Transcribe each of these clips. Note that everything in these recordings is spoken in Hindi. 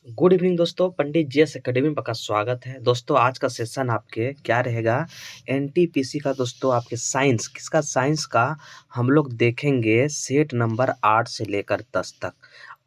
गुड इवनिंग दोस्तों, पंडित जीएस एकेडमी में आपका स्वागत है। दोस्तों आज का सेशन आपके क्या रहेगा, एनटीपीसी का। दोस्तों आपके साइंस किसका, साइंस का हम लोग देखेंगे सेट नंबर 8 से लेकर 10 तक।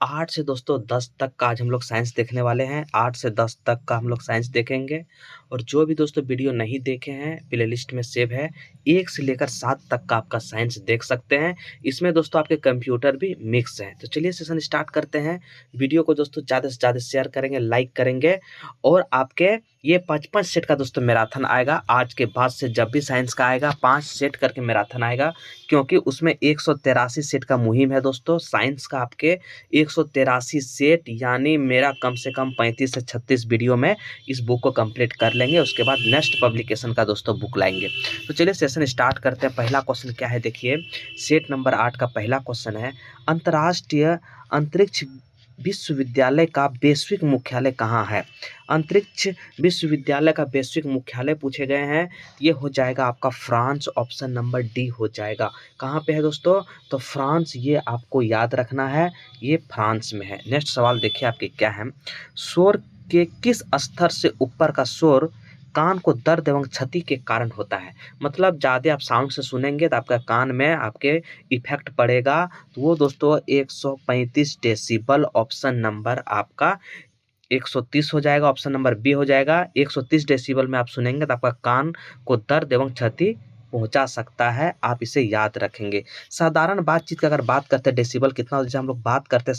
8 से दोस्तों 10 तक का आज हम लोग साइंस देखने वाले हैं। 8 से 10 तक का हम लोग साइंस देखेंगे। और जो भी दोस्तों वीडियो नहीं देखे हैं प्ले लिस्ट में सेव है, 1 से लेकर 7 तक का आपका साइंस देख सकते हैं। इसमें दोस्तों आपके कंप्यूटर भी मिक्स है। तो चलिए सेशन स्टार्ट करते हैं। वीडियो को दोस्तों ज़्यादा से ज़्यादा शेयर करेंगे, लाइक करेंगे। और आपके ये 5-5 सेट का दोस्तों मैराथन आएगा। आज के बाद से जब भी साइंस का आएगा 5 सेट करके मैराथन आएगा, क्योंकि उसमें 183 सेट का मुहिम है दोस्तों। साइंस का आपके 183 सेट, यानी मेरा कम से कम 35 से 36 वीडियो में इस बुक को कंप्लीट कर लेंगे। उसके बाद नेक्स्ट पब्लिकेशन का दोस्तों बुक लाएंगे। तो चलिए सेशन स्टार्ट करते हैं। पहला क्वेश्चन क्या है, देखिए सेट नंबर 8 का पहला क्वेश्चन है, अंतर्राष्ट्रीय अंतरिक्ष विश्वविद्यालय का वैश्विक मुख्यालय कहाँ है। अंतरिक्ष विश्वविद्यालय का वैश्विक मुख्यालय पूछे गए हैं। ये हो जाएगा आपका फ्रांस, ऑप्शन नंबर डी हो जाएगा। कहाँ पे है दोस्तों, तो फ्रांस, ये आपको याद रखना है, ये फ्रांस में है। नेक्स्ट सवाल देखिए आपके क्या है, शोर के किस स्तर से ऊपर का शोर कान को दर्द एवं क्षति के कारण होता है। मतलब ज़्यादा आप साउंड से सुनेंगे तो आपका कान में आपके इफेक्ट पड़ेगा। तो वो दोस्तों 135 डेसिबल, ऑप्शन नंबर आपका 130 हो जाएगा। ऑप्शन नंबर बी हो जाएगा। 130 डेसिबल में आप सुनेंगे तो आपका कान को दर्द एवं क्षति पहुंचा सकता है। आप इसे याद रखेंगे। साधारण बातचीत की अगर बात करते हैं डेसिबल कितना, जैसे हम लोग बात करते हैं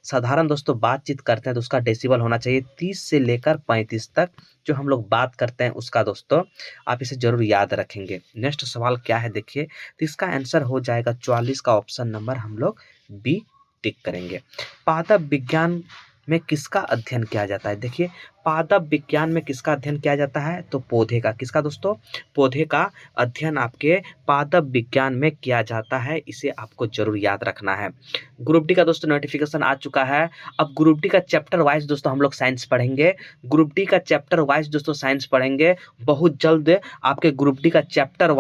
साधारण दोस्तों बातचीत करते हैं तो उसका डेसिबल होना चाहिए 30 से लेकर 35 तक। जो हम लोग बात करते हैं उसका दोस्तों आप इसे जरूर याद रखेंगे। नेक्स्ट सवाल क्या है देखिए, तो इसका आंसर हो जाएगा 44 का, ऑप्शन नंबर हम लोग बी टिक करेंगे। पादप विज्ञान में किसका अध्ययन किया जाता है। देखिए पादप विज्ञान में किसका अध्ययन किया जाता है, तो पौधे का। किसका दोस्तों, पौधे का अध्ययन आपके पादप विज्ञान में किया जाता है। इसे आपको जरूर याद रखना है। ग्रुप डी का दोस्तों नोटिफिकेशन आ चुका है। अब ग्रुप डी का चैप्टर वाइज दोस्तों हम लोग साइंस पढ़ेंगे। ग्रुप डी का चैप्टर वाइज दोस्तों साइंस पढ़ेंगे बहुत जल्द। आपके ग्रुप डी का चैप्टर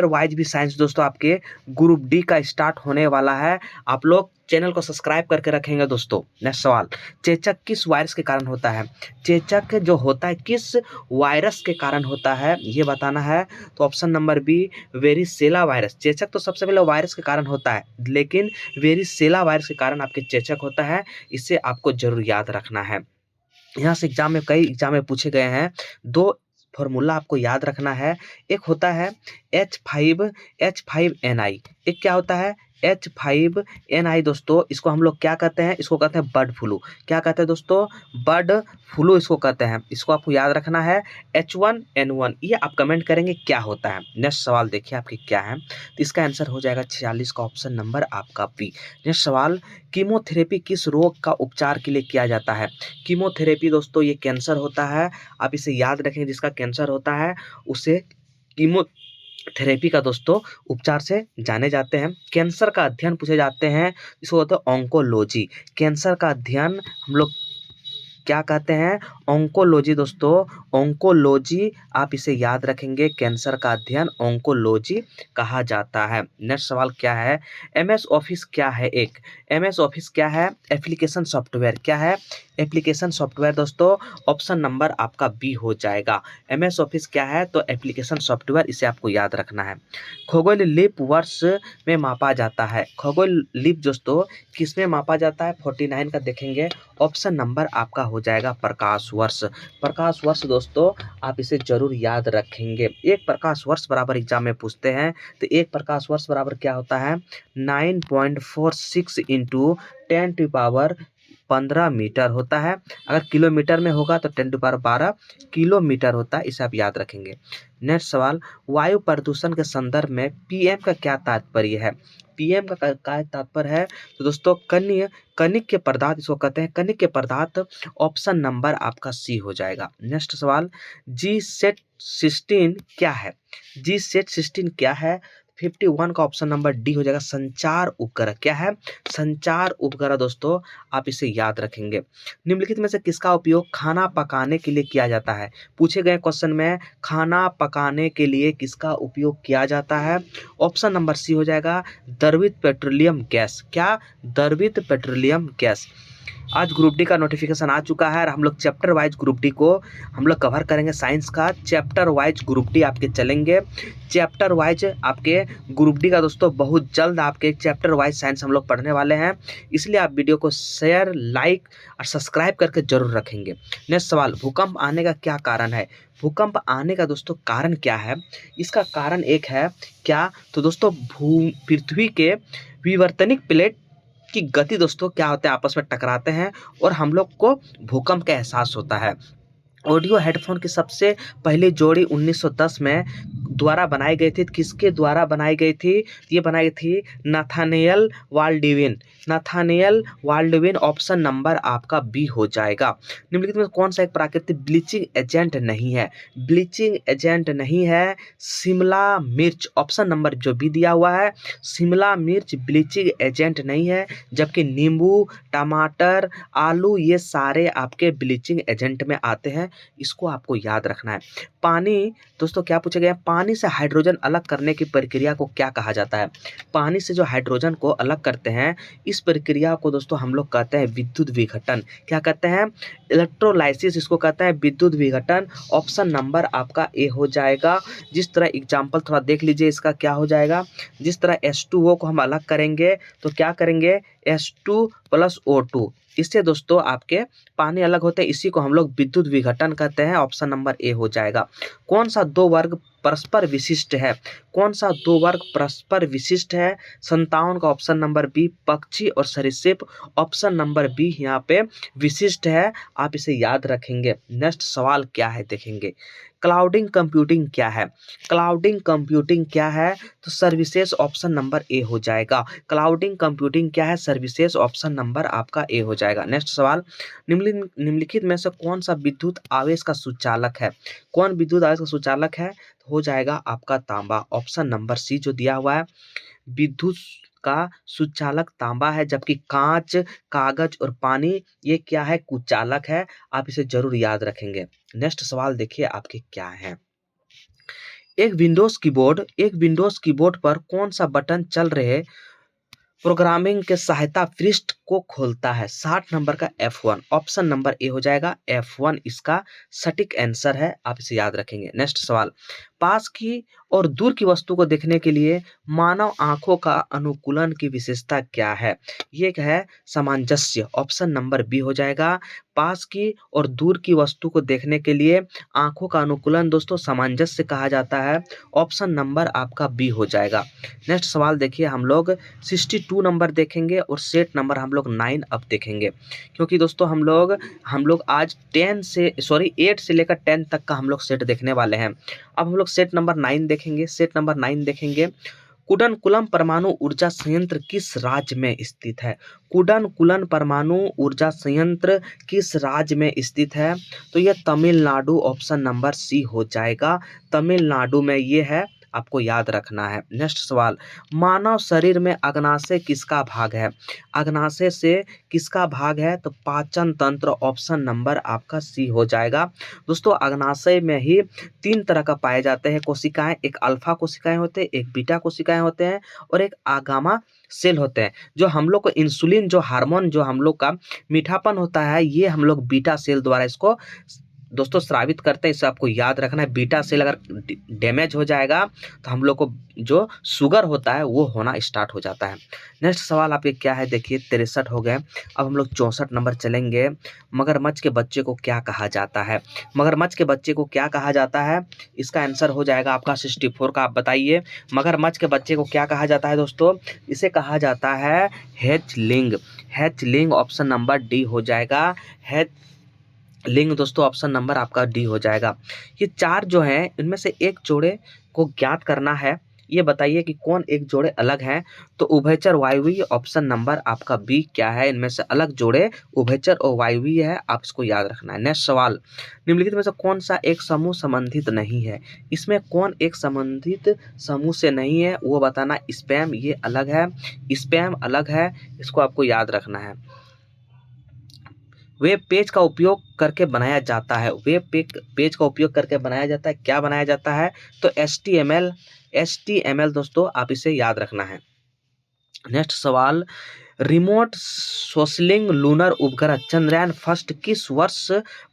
वाइज भी साइंस दोस्तों आपके ग्रुप डी का स्टार्ट होने वाला है। आप लोग चैनल को सब्सक्राइब करके रखेंगे दोस्तों। नेक्स्ट सवाल, चेचक किस वायरस के कारण होता है। चेचक जो होता है किस वायरस के कारण होता है, ये बताना है। तो option number B, varicella virus. चेचक तो सबसे पहले वायरस के कारण होता है, लेकिन वेरिसेला वायरस के कारण आपके चेचक होता है। इसे आपको जरूर याद रखना है। यहाँ से एग्जाम में कई एग्जाम में पूछे गए हैं। दो फॉर्मूला आपको याद रखना है। एक होता है H5NI, एक क्या होता है H5NI दोस्तों। इसको हम लोग क्या कहते हैं, इसको कहते हैं बर्ड फ्लू। क्या कहते हैं दोस्तों, बर्ड फ्लू इसको कहते हैं। इसको आपको याद रखना है। H1N1, ये आप कमेंट करेंगे क्या होता है। नेक्स्ट सवाल देखिए आपके क्या है, तो इसका आंसर हो जाएगा 46 का, ऑप्शन नंबर आपका बी। नेक्स्ट सवाल, कीमोथेरेपी किस रोग का उपचार के लिए किया जाता है। कीमोथेरेपी दोस्तों ये कैंसर होता है। आप इसे याद रखें, जिसका कैंसर होता है उसे कीमोथेरेपी का दोस्तों उपचार से जाने जाते हैं। कैंसर का अध्ययन पूछे जाते हैं, इसको होता है ऑन्कोलॉजी। कैंसर का अध्ययन हम लोग क्या कहते हैं, ऑन्कोलॉजी दोस्तों। ऑन्कोलॉजी आप इसे याद रखेंगे, कैंसर का अध्ययन ऑन्कोलॉजी कहा जाता है। नेक्स्ट सवाल क्या है, एमएस ऑफिस क्या है। एक एमएस ऑफिस क्या है, एप्लीकेशन सॉफ्टवेयर। क्या है, एप्लीकेशन सॉफ्टवेयर दोस्तों। ऑप्शन नंबर आपका बी हो जाएगा। एमएस ऑफिस क्या है, तो एप्लीकेशन सॉफ्टवेयर, इसे आपको याद रखना है। खगोल लीप वर्ष में मापा जाता है। खगोल लीप दोस्तों किस में मापा जाता है, 49 का देखेंगे। ऑप्शन नंबर आपका हो जाएगा प्रकाश वर्ष। प्रकाश वर्ष दोस्तों आप इसे जरूर याद रखेंगे। एक प्रकाश वर्ष बराबर एग्जाम में पूछते हैं, तो एक प्रकाश वर्ष बराबर क्या होता है, 9.46 इंटू 10⁻15 मीटर होता है। अगर किलोमीटर में होगा तो 10⁻12 किलोमीटर होता है। इसे आप याद रखेंगे। नेक्स्ट सवाल, वायु प्रदूषण के संदर्भ में पीएम का क्या तात्पर्य है। पीएम का क्या तात्पर्य है, तो दोस्तों कनिक के पदार्थ, इसको कहते हैं कनिक के पदार्थ। ऑप्शन नंबर आपका सी हो जाएगा। नेक्स्ट सवाल, G-SAT-16 क्या है। G-SAT-16 क्या है, 51 का ऑप्शन नंबर डी हो जाएगा। संचार उपग्रह। क्या है, संचार उपग्रह दोस्तों आप इसे याद रखेंगे। निम्नलिखित में से किसका उपयोग खाना पकाने के लिए किया जाता है। पूछे गए क्वेश्चन में खाना पकाने के लिए किसका उपयोग किया जाता है। ऑप्शन नंबर सी हो जाएगा, द्रवित पेट्रोलियम गैस। क्या, द्रवित पेट्रोलियम गैस। आज ग्रुप डी का नोटिफिकेशन आ चुका है और हम लोग चैप्टर वाइज ग्रुप डी को हम लोग कवर करेंगे। साइंस का चैप्टर वाइज ग्रुप डी आपके चलेंगे। चैप्टर वाइज आपके ग्रुप डी का दोस्तों बहुत जल्द आपके चैप्टर वाइज साइंस हम लोग पढ़ने वाले हैं, इसलिए आप वीडियो को शेयर, लाइक और सब्सक्राइब करके जरूर रखेंगे। नेक्स्ट सवाल, भूकंप आने का क्या कारण है? भूकंप आने का दोस्तों कारण क्या है? इसका कारण एक है क्या, तो दोस्तों पृथ्वी के विवर्तनिक प्लेट की गति दोस्तों क्या होते हैं, आपस में टकराते हैं और हम लोग को भूकंप का एहसास होता है। ऑडियो हेडफोन की सबसे पहली जोड़ी 1910 में द्वारा बनाई गई थी। किसके द्वारा बनाई गई थी? ये बनाई थी नाथानियल वाल्डविन। नाथानियल वाल्डविन, ऑप्शन नंबर आपका बी हो जाएगा। निम्नलिखित में कौन सा एक प्राकृतिक ब्लीचिंग एजेंट नहीं है? ब्लीचिंग एजेंट नहीं है शिमला मिर्च, ऑप्शन नंबर जो बी दिया हुआ है, शिमला मिर्च ब्लीचिंग एजेंट नहीं है, जबकि नींबू, टमाटर, आलू ये सारे आपके ब्लीचिंग एजेंट में आते हैं। इसको आपको याद रखना है। पानी दोस्तों क्या पूछा गया, पानी से हाइड्रोजन अलग करने की प्रक्रिया को क्या कहा जाता है? पानी से जो हाइड्रोजन को अलग करते हैं, इस प्रक्रिया को दोस्तों हम लोग कहते हैं विद्युत विघटन। क्या कहते हैं? इलेक्ट्रोलाइसिस, इसको कहते हैं विद्युत विघटन। ऑप्शन नंबर आपका ए हो जाएगा। जिस तरह एग्जाम्पल थोड़ा देख लीजिए, इसका क्या हो जाएगा, जिस तरह H2O को हम अलग करेंगे तो क्या करेंगे, H2 + O2, इससे दोस्तों आपके पानी अलग होते हैं, इसी को हम लोग विद्युत विघटन कहते हैं। ऑप्शन नंबर ए हो जाएगा। कौन सा दो वर्ग परस्पर विशिष्ट है? कौन सा दो वर्ग परस्पर विशिष्ट है? संतावन का ऑप्शन नंबर बी, पक्षी और सरीसृप, ऑप्शन नंबर बी यहाँ पे विशिष्ट है, आप इसे याद रखेंगे। नेक्स्ट सवाल क्या है देखेंगे, क्लाउडिंग कंप्यूटिंग क्या है? क्लाउडिंग कंप्यूटिंग क्या है, तो सर्विसेज, ऑप्शन नंबर ए हो जाएगा। क्लाउडिंग कंप्यूटिंग क्या है? सर्विसेज, ऑप्शन नंबर आपका ए हो जाएगा। नेक्स्ट सवाल, निम्नलिखित में से कौन सा विद्युत आवेश का सुचालक है? कौन विद्युत आवेश का सुचालक है? तो हो जाएगा आपका तांबा, ऑप्शन नंबर सी जो दिया हुआ है। विद्युत का सुचालक तांबा है, जबकि कांच, कागज और पानी ये क्या है, कुचालक है। आप इसे जरूर याद रखेंगे। नेक्स्ट सवाल देखिए आपके क्या है, एक विंडोज कीबोर्ड पर कौन सा बटन चल रहे प्रोग्रामिंग के सहायता पृष्ठ को खोलता है? 60 नंबर का F1, ऑप्शन नंबर ए हो जाएगा। F1 इसका सटीक आंसर है, आप इसे याद रखेंगे। नेक्स्ट सवाल, पास की और दूर की वस्तु को देखने के लिए मानव आंखों का अनुकूलन की विशेषता क्या है? ये है सामंजस्य, ऑप्शन नंबर बी हो जाएगा। पास की और दूर की वस्तु को देखने के लिए आंखों का अनुकूलन दोस्तों सामंजस्य कहा जाता है, ऑप्शन नंबर आपका बी हो जाएगा। नेक्स्ट सवाल देखिए, हम लोग 62 नंबर देखेंगे और सेट नंबर हम लोग 9 अब देखेंगे, क्योंकि दोस्तों हम लोग आज 8 से लेकर 10 तक का हम लोग सेट देखने वाले हैं। अब हम लोग सेट नंबर 9 देखेंगे। सेट नंबर 9 देखेंगे, कुडनकुलम परमाणु ऊर्जा संयंत्र किस राज्य में स्थित है? कुडनकुलम परमाणु ऊर्जा संयंत्र किस राज्य में स्थित है? तो यह तमिलनाडु, ऑप्शन नंबर सी हो जाएगा। तमिलनाडु में ये है, आपको याद रखना है। नेक्स्ट सवाल, मानव शरीर में अग्नाशय किसका भाग है? अग्नाशय से किसका भाग है? तो पाचन तंत्र, ऑप्शन नंबर आपका सी हो जाएगा। दोस्तों अग्नाशय में ही 3 तरह का पाए जाते हैं कोशिकाएं, एक अल्फा कोशिकाएं होते हैं, एक बीटा कोशिकाएं होते हैं और एक आगामा सेल होते हैं। जो हम लोग को इंसुलिन, जो हार्मोन, जो हम लोग का मीठापन होता है, ये हम लोग बीटा सेल द्वारा इसको दोस्तों स्रावित करते हैं। इसे आपको याद रखना है। बीटा सेल अगर डैमेज हो जाएगा तो हम लोग को जो शुगर होता है वो होना स्टार्ट हो जाता है। नेक्स्ट सवाल आपके क्या है देखिए, 63 हो गए। अब हम लोग 64 नंबर चलेंगे। मगरमच्छ के बच्चे को क्या कहा जाता है? मगरमच्छ के बच्चे को क्या कहा जाता है? इसका आंसर हो जाएगा आपका 64 का। आप बताइए, मगरमच्छ के बच्चे को क्या कहा जाता है दोस्तों? इसे कहा जाता है hatchling. Hatchling, option number D हो जाएगा। लिंग दोस्तों ऑप्शन नंबर आपका डी हो जाएगा। ये 4 जो हैं इनमें से एक जोड़े को ज्ञात करना है। ये बताइए कि कौन एक जोड़े अलग हैं? तो उभयचर वायवीय, ऑप्शन नंबर आपका बी क्या है? इनमें से अलग जोड़े उभयचर और वायवीय है, आप इसको याद रखना है। नेक्स्ट सवाल, निम्नलिखित में से कौन सा एक समूह संबंधित नहीं है? इसमें कौन एक संबंधित समूह से नहीं है वो बताना। स्पैम ये अलग है, स्पैम अलग है, इसको आपको याद रखना है। वेब पेज का उपयोग करके बनाया जाता है। वेब पेज का उपयोग करके बनाया जाता है, क्या बनाया जाता है? तो HTML दोस्तों आप इसे याद रखना है। नेक्स्ट सवाल, रिमोट सोसलिंग लूनर उपग्रह चंद्रयान फर्स्ट किस वर्ष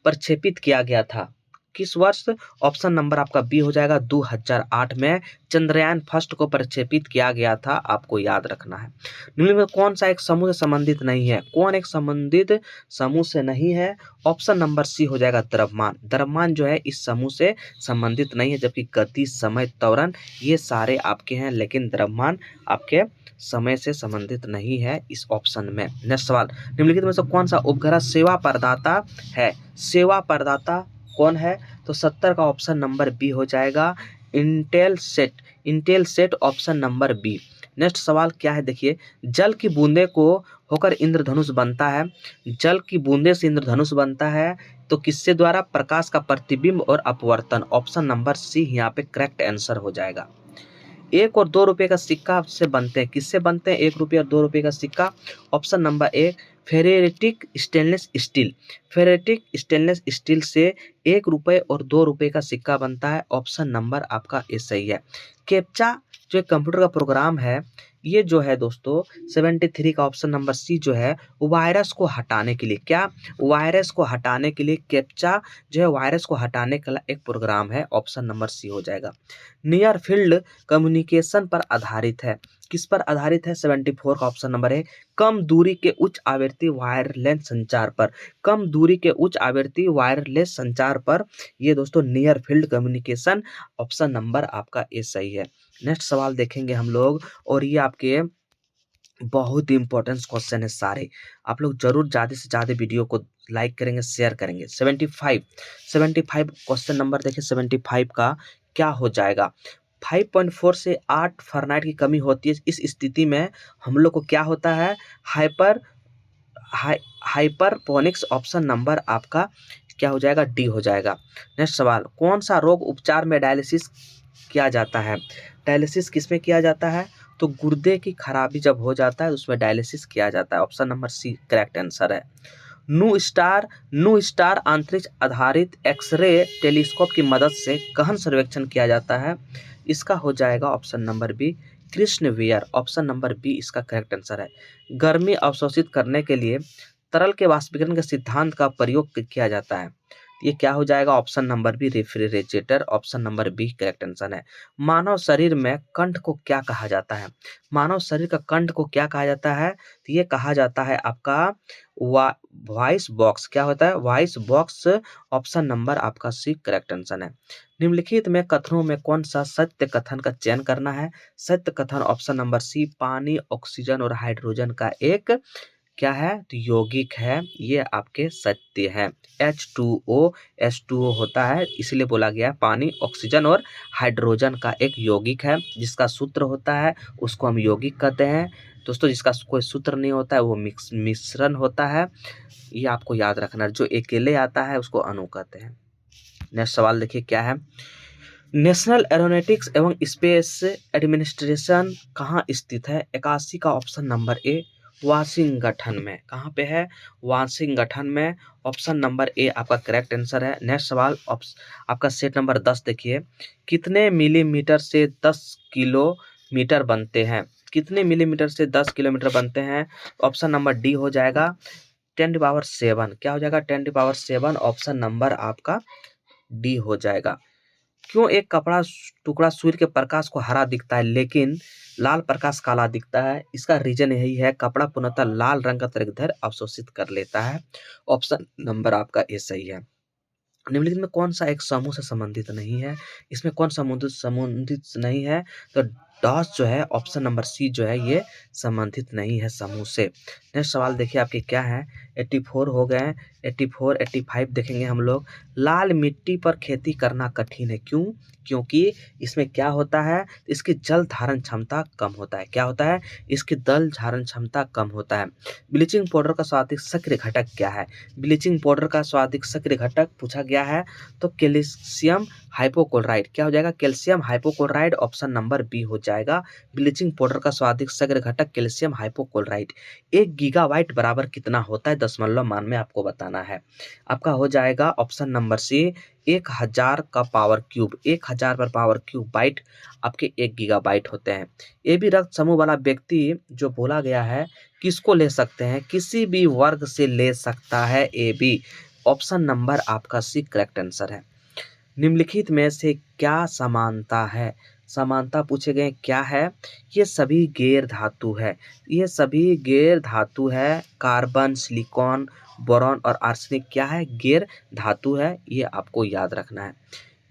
प्रक्षेपित किया गया था? किस वर्ष? ऑप्शन नंबर आपका बी हो जाएगा 2008 में चंद्रयान फर्स्ट को प्रक्षेपित किया गया था, आपको याद रखना है। निम्नलिखित में कौन सा एक समूह से संबंधित नहीं है? कौन एक संबंधित समूह से नहीं है? ऑप्शन नंबर सी हो जाएगा द्रव्यमान। द्रव्यमान जो है इस समूह से संबंधित नहीं है, जबकि गति, समय, त्वरण ये सारे आपके हैं, लेकिन द्रव्यमान आपके समय से संबंधित नहीं है इस ऑप्शन में। नेक्स्ट सवाल, निम्नलिखित में से कौन सा उपग्रह सेवा प्रदाता है? सेवा प्रदाता कौन है? तो 70 का ऑप्शन नंबर बी हो जाएगा इंटेलसेट। इंटेलसेट ऑप्शन नंबर बी। नेक्स्ट सवाल क्या है देखिए, जल की बूंदे को होकर इंद्रधनुष बनता है। जल की बूंदे से इंद्रधनुष बनता है तो किससे द्वारा? प्रकाश का प्रतिबिंब और अपवर्तन। ऑप्शन नंबर सी यहाँ पे करेक्ट आंसर हो जाएगा। 1 और 2 रुपये का सिक्का से बनते हैं, किससे बनते हैं 1 रुपये और 2 रुपये का सिक्का? Option number A ferritic stainless steel. Ferritic stainless steel से 1 रुपये और 2 रुपये का सिक्का बनता है। ऑप्शन नंबर आपका ए सही है। कैप्चा जो एक कंप्यूटर का प्रोग्राम है, ये जो है दोस्तों 73 का ऑप्शन नंबर सी जो है वायरस को हटाने के लिए, क्या? वायरस को हटाने के लिए कैप्चा जो है वायरस को हटाने का एक प्रोग्राम है। ऑप्शन नंबर सी हो जाएगा। नियर फील्ड कम्युनिकेशन पर आधारित है, किस पर आधारित है? 74 का ऑप्शन नंबर है कम दूरी के उच्च आवृत्ति वायरलेस संचार पर। कम दूरी के उच्च आवृत्ति वायरलेस संचार पर ये दोस्तों near field communication. Option number आपका ए सही है। नेक्स्ट सवाल देखेंगे हम लोग, और ये आपके बहुत ही इंपॉर्टेंट क्वेश्चन है सारे। आप लोग जरूर ज़्यादा से ज़्यादा वीडियो को लाइक करेंगे, शेयर करेंगे। 75 क्वेश्चन नंबर देखिए 75 का क्या हो जाएगा? 5.4 से 8 फ़ारेनहाइट की कमी होती है। इस स्थिति में हम लोग को क्या होता है? हाइपरपोनिक्स। ऑप्शन नंबर आपका क्या हो जाएगा? डी हो जाएगा। नेक्स्ट सवाल, कौन सा रोग उपचार में डायलिसिस किया जाता है? डायलिसिस किस में किया जाता है? तो गुर्दे की खराबी जब हो जाता है उसमें डायलिसिस किया जाता है। Option number C correct answer है। न्यू स्टार अंतरिक्ष आधारित एक्सरे टेलीस्कोप की मदद से गहन सर्वेक्षण किया जाता है। इसका हो जाएगा ऑप्शन नंबर बी कृष्ण वियर। ऑप्शन नंबर बी इसका करेक्ट आंसर है। गर्मी अवशोषित करने के लिए तरल के वाष्पीकरण के सिद्धांत का प्रयोग किया जाता है। ये क्या हो जाएगा? Option number B refrigerator. Option number B correct answer है। मानव शरीर में कंठ को क्या कहा जाता है? मानव शरीर का कंठ को क्या कहा जाता है? तो ये कहा जाता है आपका वॉइस बॉक्स। क्या होता है? Voice box. ऑप्शन नंबर आपका सी करेक्ट आंसर है। निम्नलिखित में कथनों में कौन सा सत्य कथन का चयन करना है? सत्य कथन ऑप्शन नंबर सी पानी, ऑक्सीजन और हाइड्रोजन का एक क्या है? तो यौगिक है, ये आपके सत्य है। H2O H2O होता है, इसलिए बोला गया पानी, ऑक्सीजन और हाइड्रोजन का एक यौगिक है। जिसका सूत्र होता है उसको हम यौगिक कहते हैं। दोस्तों जिसका कोई सूत्र नहीं होता है वो मिश्रण होता है। ये आपको याद रखना है। जो अकेले आता है उसको अणु कहते हैं। नेक्स्ट सवाल देखिए क्या है। नेशनल एरोनॉटिक्स एवं स्पेस एडमिनिस्ट्रेशन कहाँ स्थित है? 81 का ऑप्शन नंबर ए वाशिंगटन में। कहाँ पे है? वाशिंगटन में। ऑप्शन नंबर ए आपका करेक्ट आंसर है। नेक्स्ट सवाल आपका सेट नंबर 10 देखिए, कितने मिलीमीटर से 10 किलोमीटर बनते हैं? कितने मिलीमीटर से 10 किलोमीटर बनते हैं? ऑप्शन नंबर डी हो जाएगा 10⁻⁷। क्या हो जाएगा? 10⁻⁷। ऑप्शन नंबर आपका डी हो जाएगा। क्यों एक कपड़ा टुकड़ा सूर्य के प्रकाश को हरा दिखता है लेकिन लाल प्रकाश काला दिखता है? इसका रीजन यही है, कपड़ा पूर्णतः लाल रंग का तरंगदैर्घ्य अवशोषित कर लेता है। ऑप्शन नंबर आपका ए सही है। निम्नलिखित में कौन सा एक समूह से संबंधित नहीं है? इसमें कौन संबंधित नहीं है? तो डॉस जो है ऑप्शन नंबर सी जो है ये संबंधित नहीं है समूह से। नेक्स्ट सवाल देखिए आपके क्या है। 84 हो गए, 84 85 देखेंगे हम लोग। लाल मिट्टी पर खेती करना कठिन है, क्यों? क्योंकि इसमें क्या होता है? इसकी जल धारण क्षमता कम होता है। क्या होता है? इसकी जल धारण क्षमता कम होता है। ब्लीचिंग पाउडर का स्वादिष्ट सक्रिय घटक क्या है? ब्लीचिंग पाउडर का स्वादिष्ट सक्रिय घटक पूछा गया है तो कैल्शियम हाइपोक्लोराइड। क्या हो जाएगा? Calcium hypochloride. Option number B हो जाएगा। ब्लीचिंग पाउडर का स्वादिष्ट सक्रिय घटक कैल्शियम हाइपोक्लोराइड। 1 गीगाबाइट बराबर कितना होता है? दशमलव मान में आपको बताना बताना है। आपका हो जाएगा ऑप्शन नंबर सी 1000 का पावर क्यूब। 1000 पर पावर क्यूब बाइट आपके 1 गीगाबाइट होते हैं। ए बी रक्त समूह वाला व्यक्ति जो बोला गया है किसको ले सकते हैं? किसी भी वर्ग से ले सकता है ए बी। ऑप्शन नंबर आपका सी करेक्ट आंसर है। निम्नलिखित में से क्या समानता है? समानता पूछे गए क्या है? ये सभी गैर धातु है। ये सभी गैर धातु है। कार्बन, सिलिकॉन, बोरॉन और आर्सेनिक क्या है? गैर धातु है। ये आपको याद रखना है।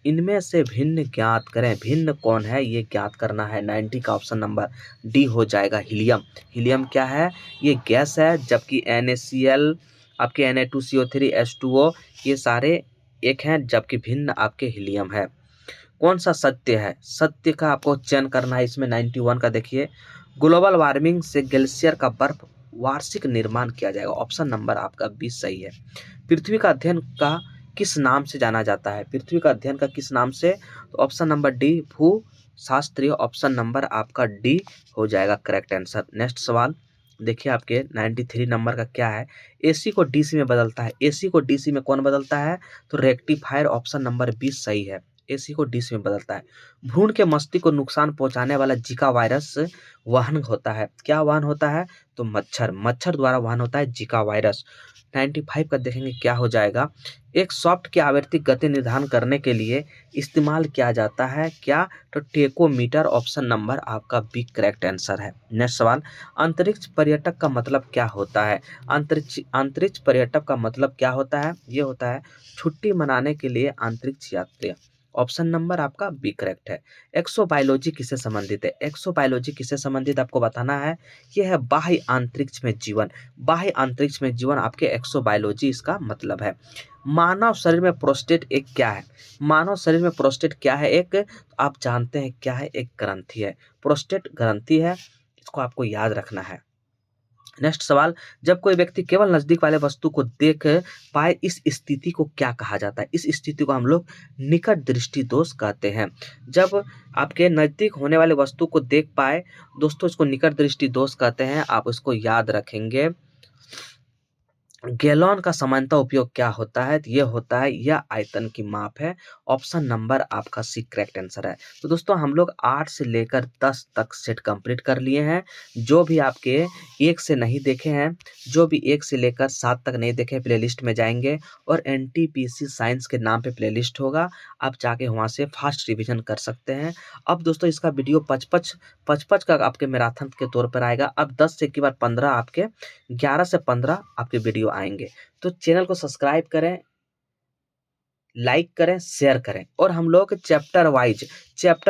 इनमें से भिन्न ज्ञात करें। भिन्न कौन है ये ज्ञात करना है। 90 का ऑप्शन नंबर डी हो जाएगा हीलियम। हीलियम क्या है? ये गैस है, जबकि NaCl आपके Na2CO3 H2O ये सारे एक हैं, जबकि भिन्न आपके हीलियम है। कौन सा सत्य है? सत्य का आपको चयन करना है इसमें। 91 का देखिए, ग्लोबल वार्मिंग से ग्लेशियर का बर्फ वार्षिक निर्माण किया जाएगा। ऑप्शन नंबर आपका 20 सही है। पृथ्वी का अध्ययन का किस नाम से जाना जाता है? पृथ्वी का अध्ययन का किस नाम से? तो ऑप्शन नंबर डी भू शास्त्रीय। ऑप्शन नंबर आपका डी हो जाएगा करेक्ट आंसर। नेक्स्ट सवाल देखिए, आपके 93 नंबर का क्या है? एसी को डीसी में बदलता है। एसी को डीसी में कौन बदलता है? तो रेक्टिफायर। ऑप्शन नंबर 20 सही है। एसी को डीसी में बदलता है। भ्रूण के मस्तिष्क को नुकसान पहुंचाने वाला जीका वायरस वहन होता है। क्या वहन होता है? तो मच्छर। मच्छर द्वारा वहन होता है जीका वायरस। 95 का देखेंगे क्या हो जाएगा? एक सॉफ्ट की आवृत्ति गति निर्धारण करने के लिए इस्तेमाल किया जाता है क्या? तो टेकोमीटर। ऑप्शन नंबर आपका बी करेक्ट आंसर है। नेक्स्ट सवाल, अंतरिक्ष पर्यटक का मतलब क्या होता है? अंतरिक्ष पर्यटक का मतलब क्या होता है? ये होता है छुट्टी मनाने के लिए अंतरिक्ष यात्री। ऑप्शन नंबर आपका बी करेक्ट है। एक्सोबायोलॉजी किससे संबंधित है? एक्सोबायोलॉजी किससे संबंधित आपको बताना है। यह है बाह्य अंतरिक्ष में जीवन। बाह्य अंतरिक्ष में जीवन आपके एक्सोबायोलॉजी इसका मतलब है। मानव शरीर में प्रोस्टेट एक क्या है? मानव शरीर में प्रोस्टेट क्या है? एक आप जानते हैं क्या है? एक ग्रंथि है। प्रोस्टेट ग्रंथि है, इसको आपको याद रखना है। नेक्स्ट सवाल, जब कोई व्यक्ति केवल नजदीक वाले वस्तु को देख पाए इस स्थिति को क्या कहा जाता है? इस स्थिति को हम लोग निकट दृष्टि दोष कहते हैं। जब आपके नजदीक होने वाले वस्तु को देख पाए दोस्तों, इसको निकट दृष्टि दोष कहते हैं। आप इसको याद रखेंगे। गैलन का सामान्यतः उपयोग क्या होता है? तो ये होता है, यह आयतन की माप है। ऑप्शन नंबर आपका सी करेक्ट आंसर है। तो दोस्तों हम लोग 8 से लेकर 10 तक सेट कंप्लीट कर लिए हैं। जो भी आपके 1 से नहीं देखे हैं, जो भी 1 से लेकर 7 तक नहीं देखे, प्लेलिस्ट में जाएंगे और NTPC साइंस के नाम पे प्लेलिस्ट होगा। आप जाके वहाँ से फास्ट रिविजन कर सकते हैं। अब दोस्तों इसका वीडियो 55 का आपके मैराथन के तौर पर आएगा। अब 10 से के बाद 15 आपके 11 से 15 आपके वीडियो आएंगे। तो चैनल को सब्सक्राइब करें, लाइक करें, शेयर करें। और हम लोग चैप्टर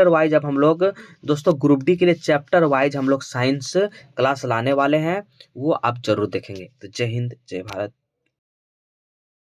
वाइज अब हम लोग दोस्तों ग्रुप डी के लिए चैप्टर वाइज हम लोग साइंस क्लास लाने वाले हैं, वो आप जरूर देखेंगे। तो जय हिंद, जय भारत।